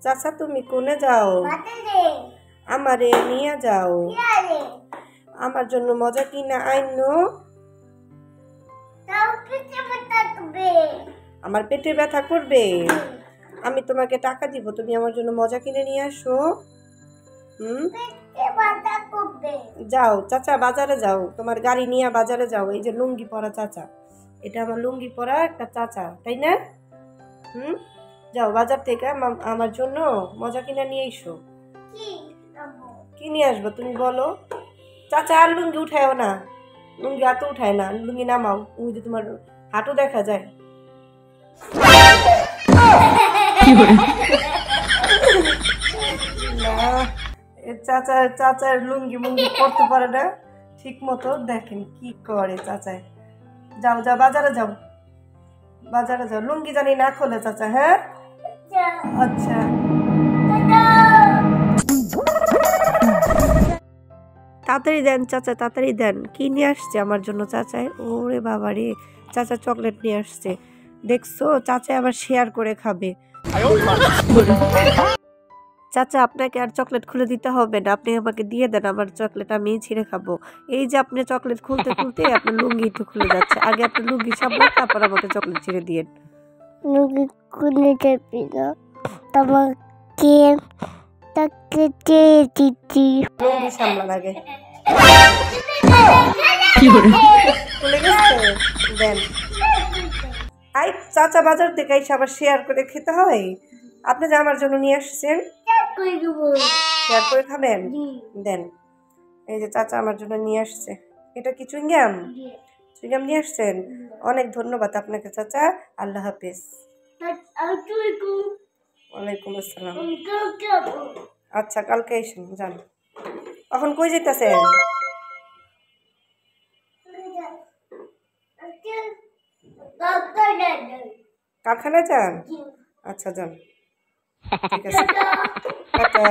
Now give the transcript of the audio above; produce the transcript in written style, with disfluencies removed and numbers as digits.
চাচা তুমি কোনে যাও? আমারে নিয়ে যাও, আমার জন্য মজা কিনা আইনো। আমার পেটে ব্যথা করবে, আমি তোমাকে টাকা দিব, তুমি আমার জন্য মজা কিনে নিয়ে আসো। যাও চাচা, বাজারে যাও, তোমার গাড়ি নিয়ে বাজারে যাও। এই যে লুঙ্গি পরা চাচা, এটা আমার লুঙ্গি পরা একটা চাচা, তাই না? যাও বাজার থেকে আমার জন্য মজা কিনে নিয়ে এসো। কি নিয়ে আসবো তুমি বলো? চাচা আর লুঙ্গি উঠায়ও না, লুঙ্গি হাতে উঠায় না, লুঙ্গি নামাও, ওই যে তোমার হাঁটু দেখা যায়। চাচার লুঙ্গি মুঙ্গি পরতে পারে না ঠিক মতো, দেখেন কি করে চাচায়। যাও যাও বাজারে যাও, বাজারে যাও, লুঙ্গি জানি না খোলে চাচা। হ্যাঁ আচ্ছা, তাড়াতাড়ি দেন চাচা, তাড়াতাড়ি দেন। কি নিয়ে আসছে আমার জন্য চাচায়? ওরে বাবা রে, চাচা চকলেট নিয়ে আসছে। দেখছো, চাচা আবার শেয়ার করে খাবে। চাচা আপনাকে আর চকলেট খুলে দিতে হবে না, আপনি আমাকে দিয়ে দেন, আমার চকলেট আমি ছিঁড়ে খাবো। এই যে আপনি চকলেট খুলতে খুলতে আপনার লুঙ্গি তো খুলে যাচ্ছে, আগে আপনি লুঙ্গি সামলান, তারপর আমাকে চকলেট ছিঁড়ে দিয়েন। লুঙ্গি খুলে যাবি না, তোমাকে তাকে দিয়ে দিচ্ছি। লুঙ্গি সামলান আগে। খুলে গেছে, দেন। আই চাচা বাজার থেকে এসে আবার শেয়ার করে খেতে হয়। আপনি যে আমার জন্য নিয়ে আসছেন, শেয়ার করে খাবেন, দেন। এই যে চাচা আমার জন্য নিয়ে আসছে, এটা কি চুইংগাম? চুইংগাম নিয়ে আসছেন, অনেক ধন্যবাদ আপনাকে চাচা। আল্লাহ হাফেজ। ওয়ালাইকুম আসসালাম। আচ্ছা কালকে এসেন, যান। এখন কই যেতেছেন? কারখানায় যান? আচ্ছা যান, ঠিক আছে, টাটা।